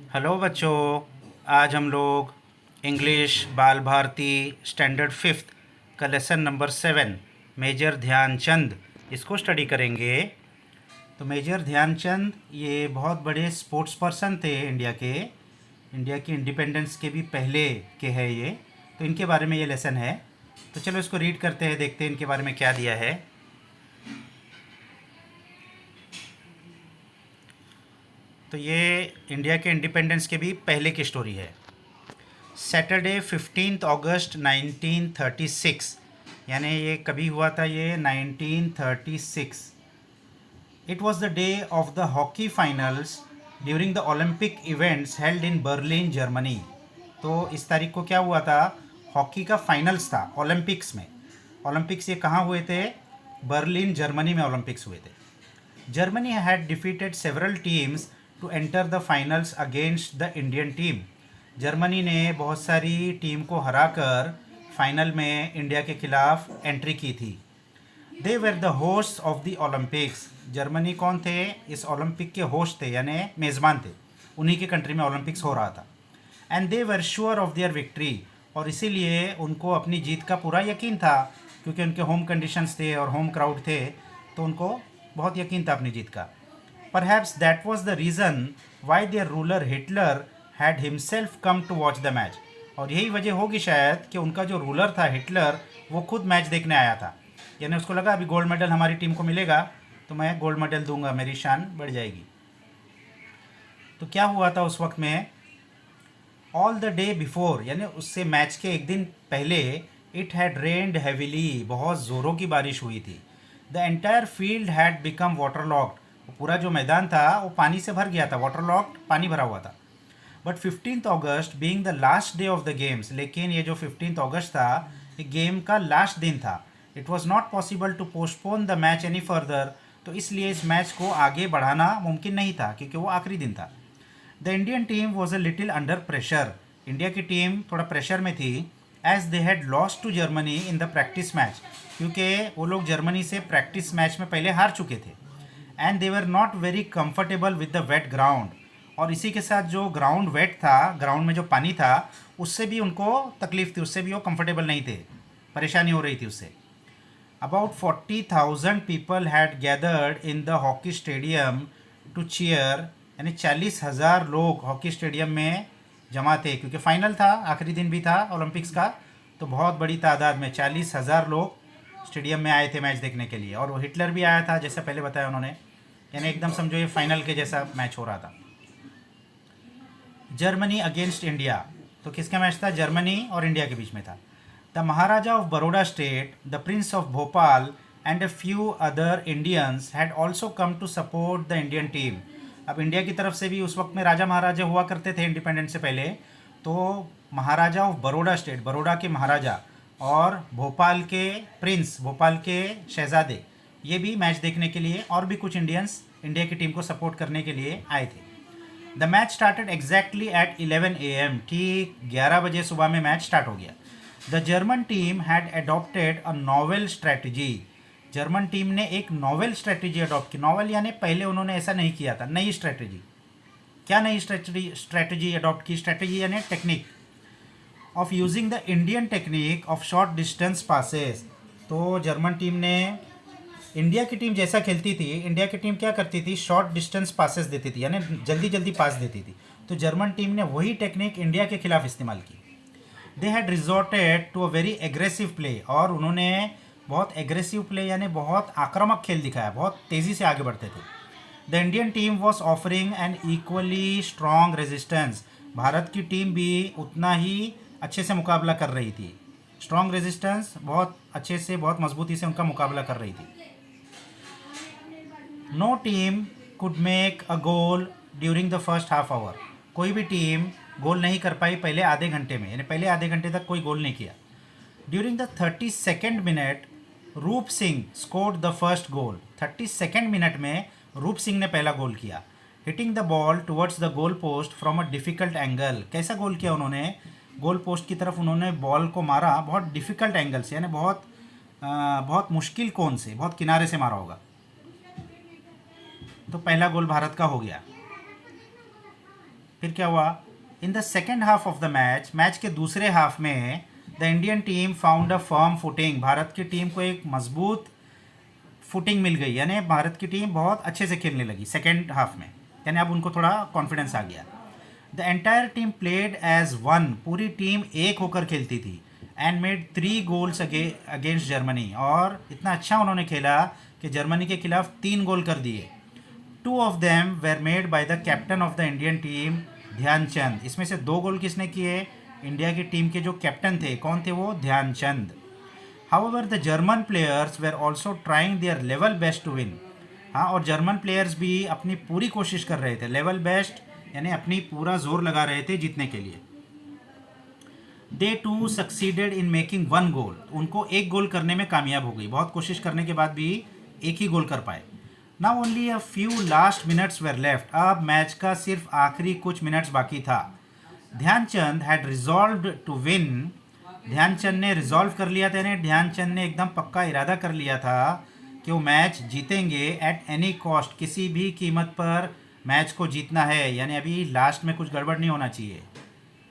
Hello बच्चों। आज हम लोग इंग्लिश बाल भारती स्टैंडर्ड फिफ्थ का लेसन नंबर 7 मेजर ध्यानचंद इसको स्टडी करेंगे। तो मेजर ध्यानचंद ये बहुत बड़े स्पोर्ट्स पर्सन थे इंडिया की इंडिपेंडेंस के भी पहले के हैं ये। तो इनके बारे में ये लेसन है। तो चलो इसको रीड करते हैं, देखते हैं इनके बारे में क्या दिया है। तो ये इंडिया के इंडिपेंडेंस के भी पहले की स्टोरी है। सैटरडे 15 अगस्त 1936, यानी ये कभी हुआ था, ये 1936। It was the day of the hockey finals during the Olympic events held in Berlin Germany. तो इस तारीख को क्या हुआ था? हॉकी का फाइनल्स था ओलंपिक्स में। ओलंपिक्स ये कहाँ हुए थे? बर्लिन जर्मनी में ओलंपिक्स हुए थे। Germany had defeated several teams to enter the finals against the Indian team. Germany ने बहुत सारी टीम को हराकर फाइनल में इंडिया के खिलाफ एंट्री की थी। They were the host of the Olympics. Germany कौन थे? इस ओलंपिक के होस्ट थे, यानी मेज़बान थे। उन्हीं के कंट्री में ओलंपिक्स हो रहा था। And they were sure of their victory. और इसीलिए उनको अपनी जीत का पूरा यकीन था, क्योंकि उनके होम कंडीशंस थे और होम क्राउड थे, तो उनको बहुत यकीन था अपनी जीत का। Perhaps that was the reason why their ruler Hitler had himself come to watch the match. और यही वजह होगी शायद कि उनका जो रूलर था हिटलर, वो खुद मैच देखने आया था। यानी उसको लगा अभी गोल्ड मेडल हमारी टीम को मिलेगा तो मैं गोल्ड मेडल दूंगा, मेरी शान बढ़ जाएगी। तो क्या हुआ था उस वक्त में? ऑल द डे बिफोर, यानी उससे मैच के एक दिन पहले, इट हैड रेन्ड हैविली, बहुत ज़ोरों की बारिश हुई थी। The entire field had become water locked. पूरा जो मैदान था वो पानी से भर गया था, वाटर लॉक्ड, पानी भरा हुआ था। But 15 August being the last day of the games, लेकिन ये जो 15 अगस्त था ये गेम का लास्ट दिन था। It was not possible to postpone the match any further. तो इसलिए इस मैच को आगे बढ़ाना मुमकिन नहीं था, क्योंकि वो आखिरी दिन था। The Indian team was a little under pressure. India की टीम थोड़ा प्रेशर में थी। As they had lost to Germany in the practice match, क्योंकि वो लोग जर्मनी से प्रैक्टिस मैच में पहले हार चुके थे। And they were not very comfortable with the wet ground. और इसी के साथ जो ग्राउंड वेट था, ग्राउंड में जो पानी था, उससे भी उनको तकलीफ थी, उससे भी वो कंफर्टेबल नहीं थे, परेशानी हो रही थी उससे। About 40,000 people had gathered in the hockey stadium to cheer. यानी 40,000 लोग हॉकी स्टेडियम में जमा थे, क्योंकि फाइनल था, आखिरी दिन भी था ओलंपिक्स का। तो बहुत बड़ी तादाद में 40,000 लोग स्टेडियम में आए थे मैच देखने के लिए। और वो हिटलर भी आया था, जैसे पहले बताया उन्होंने। यानी एकदम समझो ये फाइनल के जैसा मैच हो रहा था। जर्मनी अगेंस्ट इंडिया, तो किसका मैच था? जर्मनी और इंडिया के बीच में था। The Maharaja of Baroda state, the prince of Bhopal and a few other Indians had also come to support the Indian team. अब इंडिया की तरफ से भी उस वक्त में राजा महाराजा हुआ करते थे इंडिपेंडेंस से पहले। तो महाराजा ऑफ बड़ौदा स्टेट, बड़ौदा के महाराजा, और भोपाल के प्रिंस, भोपाल के शहजादे, ये भी मैच देखने के लिए, और भी कुछ इंडियंस इंडिया की टीम को सपोर्ट करने के लिए आए थे। The match started exactly at 11 AM। ठीक 11 बजे सुबह में मैच स्टार्ट हो गया। The German team had adopted a novel strategy. German team ने एक नॉवेल स्ट्रैटेजी अडॉप्ट की। नॉवेल यानी पहले उन्होंने ऐसा नहीं किया था, नई स्ट्रैटेजी। क्या नई स्ट्रैटेजी अडॉप्ट की? स्ट्रैटेजी यानी technique of using the Indian technique of short distance passes. तो जर्मन टीम ने, इंडिया की टीम जैसा खेलती थी, इंडिया की टीम क्या करती थी? शॉर्ट डिस्टेंस पासेस देती थी, यानी जल्दी जल्दी पास देती थी। तो जर्मन टीम ने वही टेक्निक इंडिया के खिलाफ इस्तेमाल की। They had resorted to a very aggressive play. और उन्होंने बहुत एग्रेसिव प्ले यानी बहुत आक्रामक खेल दिखाया, बहुत तेज़ी से आगे बढ़ते थे। The Indian team was offering N equally strong resistance. Bharat की टीम भी उतना ही अच्छे से मुकाबला कर रही थी। स्ट्रॉन्ग रेजिस्टेंस, बहुत अच्छे से, बहुत मजबूती से उनका मुकाबला कर रही थी। No team could make a goal during the first half hour. कोई भी टीम गोल नहीं कर पाई पहले आधे घंटे में, यानी पहले आधे घंटे तक कोई गोल नहीं किया। During the 32nd minute Roop Singh scored the first goal. 32nd minute में रूप सिंह ने पहला गोल किया। Hitting the ball towards the goal post from a difficult angle. कैसा गोल किया उन्होंने? गोल पोस्ट की तरफ उन्होंने बॉल को मारा बहुत डिफ़िकल्ट एंगल से, यानी बहुत मुश्किल कोण से, बहुत किनारे से मारा होगा। तो पहला गोल भारत का हो गया। फिर क्या हुआ, in the second half of the match के दूसरे हाफ में the Indian team found a firm footing, Bharat की टीम को एक मजबूत फुटिंग मिल गई, यानी भारत की टीम बहुत अच्छे से खेलने लगी सेकेंड हाफ में, यानी अब उनको थोड़ा कॉन्फिडेंस आ गया। The entire team played as one, पूरी टीम एक होकर खेलती थी, and made 3 goals against Germany, और इतना अच्छा उन्होंने खेला कि जर्मनी के खिलाफ 3 गोल कर दिए। 2 of them were made by the captain of the Indian team Dhyanchand, इसमें से 2 गोल किसने किए, इंडिया की टीम के जो कैप्टन थे, कौन थे वो, Dhyanchand. However the German players were also trying their level best to win, हाँ, और जर्मन प्लेयर्स भी अपनी पूरी कोशिश कर रहे थे, लेवल बेस्ट यानी अपनी पूरा जोर लगा रहे थे जीतने के लिए। दे टू सक्सीडेड इन मेकिंग 1 गोल, उनको 1 गोल करने में कामयाब हो गई, बहुत कोशिश करने के बाद भी 1 ही गोल कर पाए। Now only a few last minutes were left, अब मैच का सिर्फ आखिरी कुछ मिनट्स बाकी था। Dhyanchand had resolved to win, Dhyanchand ने रिजॉल्व कर लिया था, यानी ध्यानचंद ने एकदम पक्का इरादा कर लिया था कि वो मैच जीतेंगे एट एनी कॉस्ट, किसी भी कीमत पर मैच को जीतना है, यानी अभी लास्ट में कुछ गड़बड़ नहीं होना चाहिए,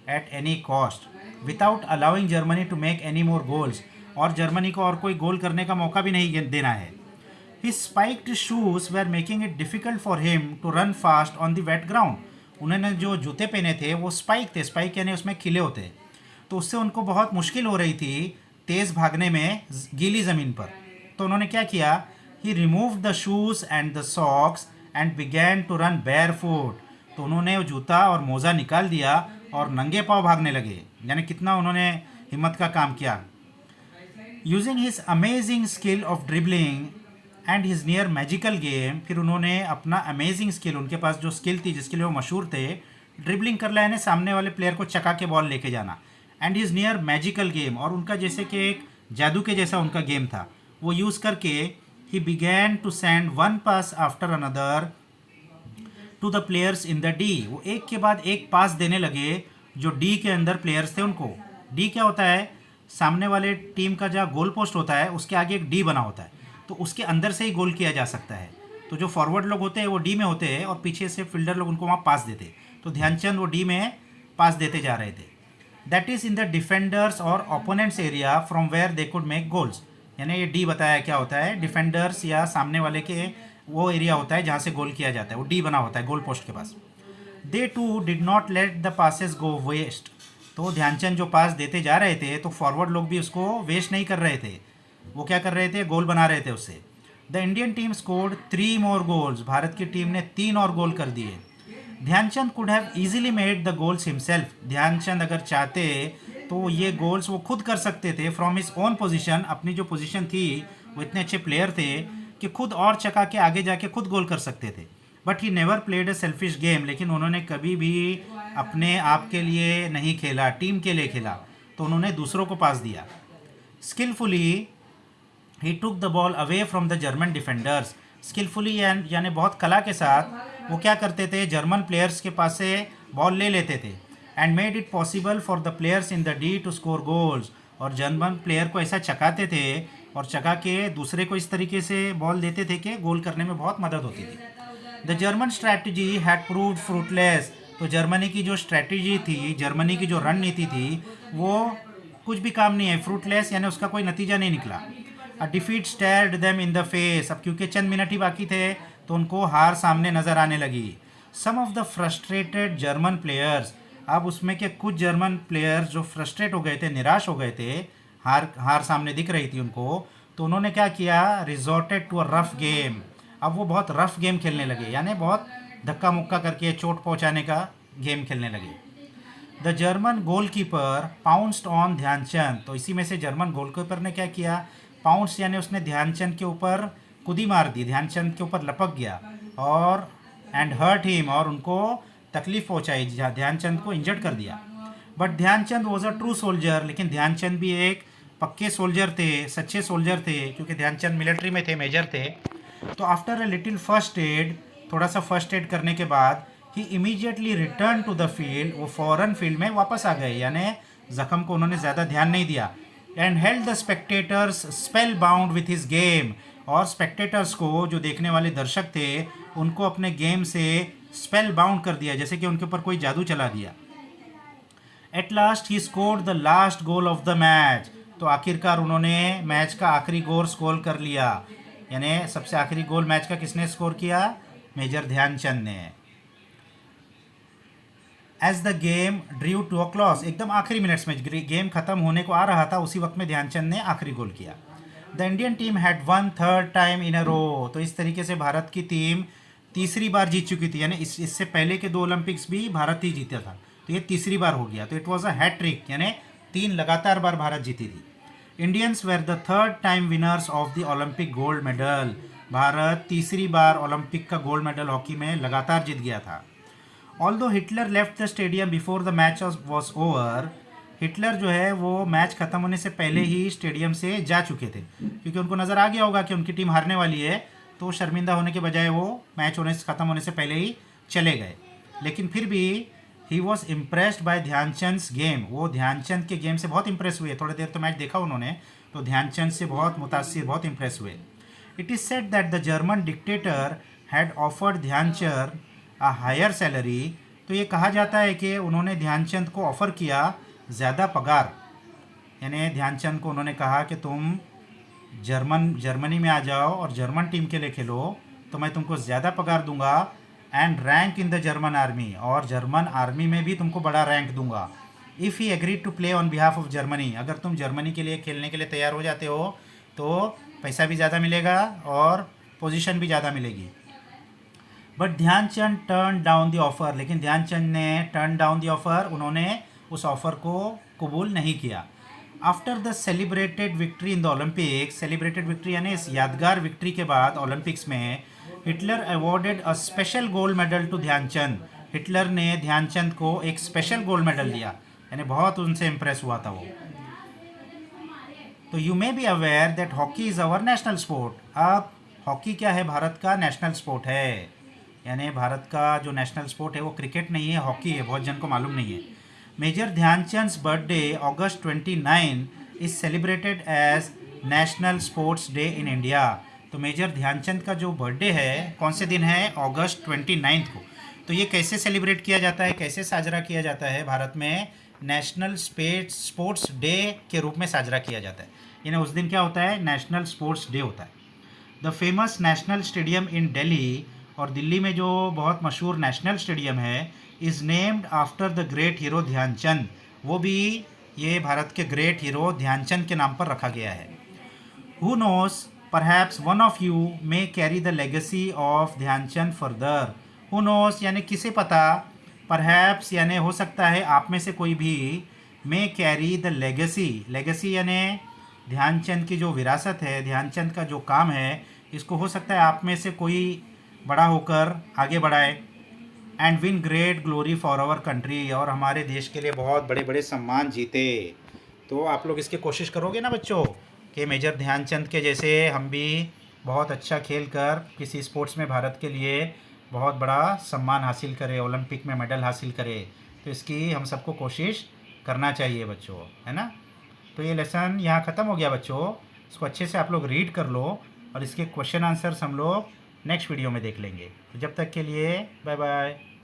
at any cost, without allowing Germany to make any more goals, और जर्मनी को और कोई गोल करने का मौका भी नहीं देना है। His spiked shoes were making it difficult for him to run fast on the wet ground, उन्होंने जो जूते पहने थे वो स्पाइक थे, स्पाइक यानी उसमें खिले होते, तो उससे उनको बहुत मुश्किल हो रही थी तेज़ भागने में गीली ज़मीन पर। तो उन्होंने क्या किया, he remove the shoes and the socks and began to run barefoot, तो उन्होंने वो जूता और मोज़ा निकाल दिया और नंगे पाँव भागने लगे, यानी कितना उन्होंने हिम्मत का काम किया। Using his amazing skill of dribbling and his near magical game, फिर उन्होंने अपना अमेजिंग स्किल, उनके पास जो स्किल थी जिसके लिए वो मशहूर थे, ड्रिबलिंग कर यानी सामने वाले प्लेयर को चका के बॉल लेके जाना, and his near magical game, और उनका जैसे कि एक जादू के जैसा उनका गेम था, वो यूज़ करके ही began to send 1 pass after another to the players in the D, वो एक के बाद एक पास देने लगे जो डी के अंदर प्लेयर्स थे उनको। डी क्या होता है, सामने वाले टीम का जहाँ गोल पोस्ट होता है उसके आगे एक डी बना होता है, तो उसके अंदर से ही गोल किया जा सकता है, तो जो फॉरवर्ड लोग होते हैं वो डी में होते हैं और पीछे से फील्डर लोग उनको वहाँ पास देते, तो ध्यानचंद वो डी में पास देते जा रहे थे। That is in the defenders और opponents area from where they could make goals, यानी ये डी बताया क्या होता है, डिफेंडर्स या सामने वाले के वो एरिया होता है जहाँ से गोल किया जाता है, वो डी बना होता है गोल पोस्ट के पास। They too did not let the passes go waste, तो ध्यानचंद जो पास देते जा रहे थे तो फॉरवर्ड लोग भी उसको वेस्ट नहीं कर रहे थे, वो क्या कर रहे थे, गोल बना रहे थे उससे। The Indian team scored 3 more goals, Bharat की टीम ने 3 और गोल कर दिए। Dhyanchand could have easily made the goals himself, Dhyanchand अगर चाहते तो ये गोल्स वो खुद कर सकते थे फ्रॉम हिज ओन पोजीशन, अपनी जो पोजीशन थी वो इतने अच्छे प्लेयर थे कि खुद और चका के आगे जाके खुद गोल कर सकते थे। But he never played a selfish game, लेकिन उन्होंने कभी भी अपने आप के लिए नहीं खेला, टीम के लिए खेला, तो उन्होंने दूसरों को पास दिया। Skilfully he took the ball away from the German defenders, skilfully यानी बहुत कला के साथ वो क्या करते थे, जर्मन प्लेयर्स के पास से बॉल ले लेते थे, and made it possible for the players in the D to score goals, और जर्मन प्लेयर को ऐसा चकाते थे और चका के दूसरे को इस तरीके से बॉल देते थे कि गोल करने में बहुत मदद होती थी। The German strategy had proved fruitless, तो जर्मनी की जो स्ट्रैटेजी थी, जर्मनी की जो रणनीति थी वो कुछ भी काम नहीं है, फ्रूटलेस यानी उसका कोई नतीजा नहीं निकला। अ defeat stared them in the face, अब क्योंकि चंद मिनट ही बाकी थे तो उनको हार सामने नज़र आने लगी। Some of the frustrated German players, अब उसमें के कुछ जर्मन प्लेयर्स जो फ्रस्ट्रेट हो गए थे, निराश हो गए थे, हार सामने दिख रही थी उनको, तो उन्होंने क्या किया, resorted to a rough game, अब वो बहुत रफ गेम खेलने लगे, यानी बहुत धक्का मुक्का करके चोट पहुंचाने का गेम खेलने लगे। The German goalkeeper pounced on Dhyanchand, तो इसी में से जर्मन गोलकीपर ने क्या किया, पाउंस यानी उसने ध्यानचंद के ऊपर कुदी मार दी, ध्यानचंद के ऊपर लपक गया और एंड हर्ट हिम, और उनको तकलीफ पहुंचाई, ध्यानचंद को इंजर्ड कर दिया। But Dhyanchand was a true soldier, लेकिन ध्यानचंद भी एक पक्के सोल्जर थे, सच्चे सोल्जर थे, क्योंकि ध्यानचंद मिलिट्री में थे, मेजर थे। तो after a little first aid, थोड़ा सा फर्स्ट एड करने के बाद ही immediately return to the field, वो फ़ौरन फील्ड में वापस आ गए, यानी ज़ख्म को उन्होंने ज़्यादा ध्यान नहीं दिया। And held the spectators spell bound with his game, और स्पेक्टेटर्स को, जो देखने वाले दर्शक थे, उनको अपने गेम से स्पेल बाउंड कर दिया, जैसे कि उनके ऊपर कोई जादू चला दिया। At last he scored the last goal of the match, तो आखिरकार उन्होंने मैच का आखिरी गोल स्कोर कर लिया। यानी सबसे आखिरी गोल मैच का किसने स्कोर किया? मेजर ध्यानचंद ने। As the game drew to a close, एकदम आखिरी मिनट्स में गेम खत्म होने को आ रहा था, उसी वक्त में ध्यानचंद ने आखिरी गोल किया। The Indian team had one third time in a row, तो इस तरीके से भारत की टीम तीसरी बार जीत चुकी थी। यानी इससे पहले के 2 ओलंपिक्स भी भारत ही जीता था, तो ये तीसरी बार हो गया। तो इट वॉज अ हैट्रिक, यानी 3 लगातार बार भारत जीती थी। Indians were the third time winners of the Olympic gold medal, Bharat तीसरी बार ओलंपिक का गोल्ड मेडल हॉकी में लगातार जीत गया था। Although Hitler left the stadium before the match was over, Hitler जो है वो मैच खत्म होने से पहले ही स्टेडियम से जा चुके थे, क्योंकि उनको नज़र आ गया होगा कि उनकी टीम हारने वाली है, तो शर्मिंदा होने के बजाय वो मैच खत्म होने से पहले ही चले गए। लेकिन फिर भी he was impressed by Dhyanchand game, वो ध्यानचंद के गेम से बहुत इंप्रेस हुए। थोड़ी देर तो मैच देखा उन्होंने, तो ध्यानचंद से बहुत मुतासिर, बहुत इंप्रेस हुए। It is said that the German dictator had offered Dhyanchand a higher salary, तो ये कहा जाता है कि उन्होंने ध्यानचंद को ऑफ़र किया ज़्यादा पगार। यानी ध्यानचंद को उन्होंने कहा कि तुम जर्मनी में आ जाओ और जर्मन टीम के लिए खेलो, तो मैं तुमको ज़्यादा पगार दूंगा, and rank in the German army, और जर्मन आर्मी में भी तुमको बड़ा रैंक दूंगा। If he agree to play on behalf of Germany, अगर तुम जर्मनी के लिए खेलने के लिए तैयार हो जाते हो तो पैसा भी ज़्यादा मिलेगा और पोजीशन भी ज़्यादा मिलेगी। But Dhyanchand turn down the offer, लेकिन ध्यानचंद ने टर्न डाउन द ऑफ़र, उन्होंने उस ऑफ़र को कबूल नहीं किया। After the celebrated victory in the Olympics, celebrated victory यानी इस यादगार विक्ट्री के बाद ओलंपिक्स में, Hitler awarded a special gold medal to Dhyanchand, Hitler ने ध्यानचंद को एक स्पेशल गोल्ड मेडल दिया, यानी बहुत उनसे इम्प्रेस हुआ था वो। तो you may be aware that hockey is our national sport, अब हॉकी क्या है? भारत का नेशनल स्पोर्ट है। यानी भारत का जो नेशनल स्पोर्ट है वो क्रिकेट नहीं है, हॉकी है, बहुत जन को मालूम नहीं है। Major Dhyanchand's birthday August 29 is celebrated as National Sports Day in India, तो मेजर ध्यानचंद का जो बर्थडे है कौन से दिन है? August 29 को। तो ये कैसे सेलिब्रेट किया जाता है, कैसे साजरा किया जाता है? भारत में नेशनल स्पोर्ट्स डे के रूप में साजरा किया जाता है। यानी उस दिन क्या होता है? नेशनल स्पोर्ट्स डे होता है। The famous national stadium in Delhi, और दिल्ली में जो बहुत मशहूर नेशनल स्टेडियम है, is named after the great hero Dhyanchand, वो भी ये भारत के ग्रेट हीरो ध्यानचंद के नाम पर रखा गया है। Who knows, perhaps one of you may carry the legacy of Dhyanchand further, who knows यानी किसे पता, परहैप्स यानी हो सकता है आप में से कोई भी, मे कैरी द लेगेसी, लेगेसी यानी ध्यानचंद की जो विरासत है, ध्यानचंद का जो काम है, इसको हो सकता है आप में से कोई बड़ा होकर आगे बढ़ाए, and win great glory for our country, और हमारे देश के लिए बहुत बड़े बड़े सम्मान जीते। तो आप लोग इसकी कोशिश करोगे ना बच्चों कि मेजर ध्यानचंद के जैसे हम भी बहुत अच्छा खेल कर किसी स्पोर्ट्स में भारत के लिए बहुत बड़ा सम्मान हासिल करें, ओलंपिक में मेडल हासिल करें। तो इसकी हम सबको कोशिश करना चाहिए बच्चों, है ना। तो ये लेसन यहाँ ख़त्म हो गया बच्चों, इसको अच्छे से आप लोग रीड कर लो, और इसके क्वेश्चन आंसर्स हम लोग नेक्स्ट वीडियो में देख लेंगे। तो जब तक के लिए बाय बाय।